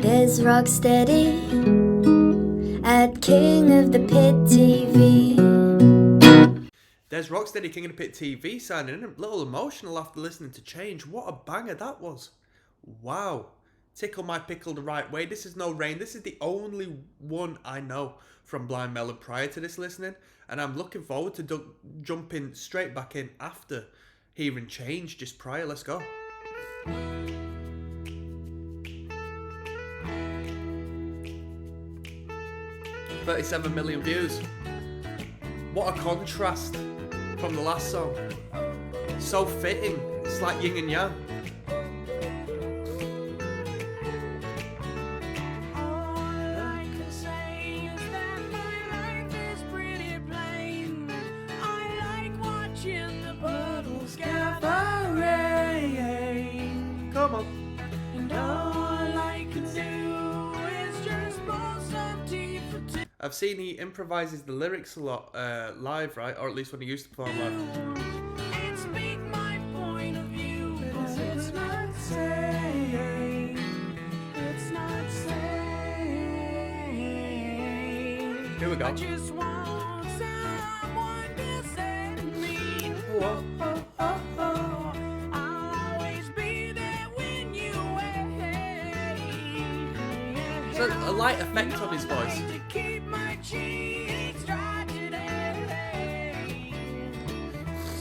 Dezrocksteady at King of the Pit TV. Dezrocksteady, King of the Pit TV, signing in. A little emotional after listening to Change. What a banger that was. Wow. Tickle my pickle the right way. This is no rain. This is the only one I know from Blind Melon prior to this listening. And I'm looking forward to jumping straight back in after hearing Change just prior. Let's go. 37 million views. What a contrast from the last song. So fitting. It's like yin and yang. Come on. And all I can do is just pour some tea for tea. I've seen he improvises the lyrics a lot live, right? Or at least when he used to perform live. And speak my point of view, but it's not saying, it's not saying. Here we go. I just want someone to set me. Whoa. I'll always be there when you wait. So a light effect on his voice. To keep my cheeks dry today.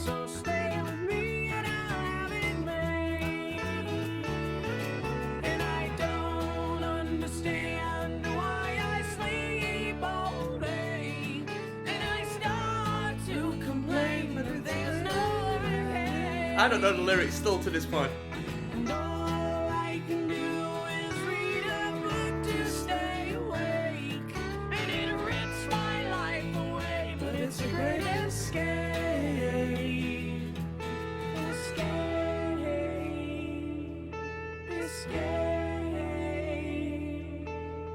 So stay with me and I'll have it made. And I don't understand why I sleep all day. And I start to complain, but there's no way. I don't know the lyrics still to this point. And all I can do is read a book to stay awake. And it rips my life away, but it's a great escape. Escape. Escape.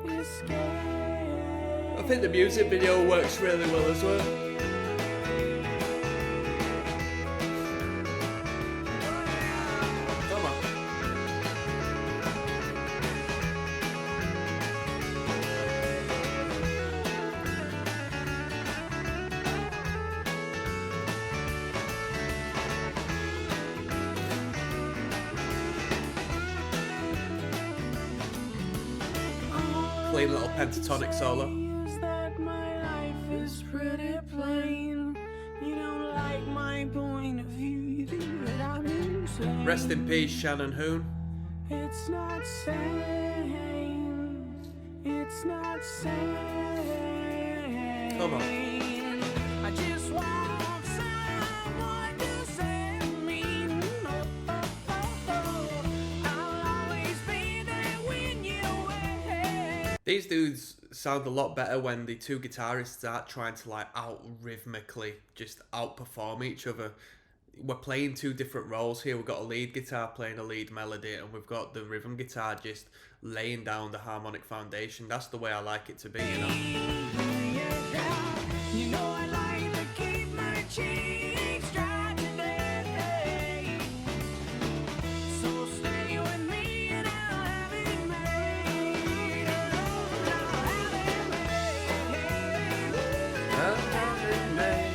Escape. I think the music video works really well as well. Come on. Clean little pentatonic solo. Is that my life is pretty plain? You don't like my point of view, you think that I'm insane. Rest in peace, Shannon Hoon. It's not sane. It's not sane. Come on. I just want someone to set me. I'll always be there when you wait. These dudes sound a lot better when the two guitarists start trying to like out rhythmically just outperform each other. We're playing two different roles here. We've got a lead guitar playing a lead melody, and we've got the rhythm guitar just laying down the harmonic foundation. That's the way I like it to be, you know. You know I like to keep my cheeks dry today. So stay with me and I'll have it made. I'll have it made.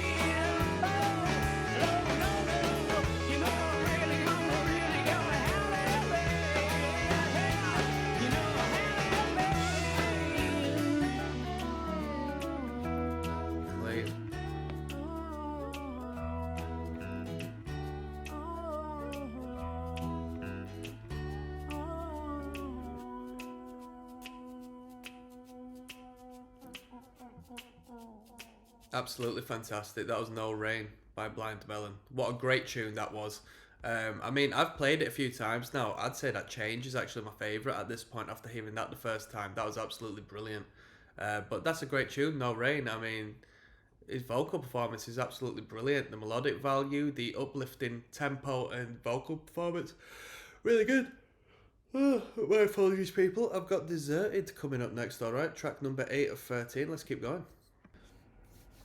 You know I really gonna have it made. You know I have it made. Clean. Absolutely fantastic. That was No Rain by Blind Melon. What a great tune that was. I mean, I've played it a few times now. I'd say that Change is actually my favourite at this point after hearing that the first time. That was absolutely brilliant. But that's a great tune, No Rain. I mean, his vocal performance is absolutely brilliant. The melodic value, the uplifting tempo and vocal performance, really good. Oh, my apologies, people. I've got Deserted coming up next, alright? Track number 8 of 13. Let's keep going.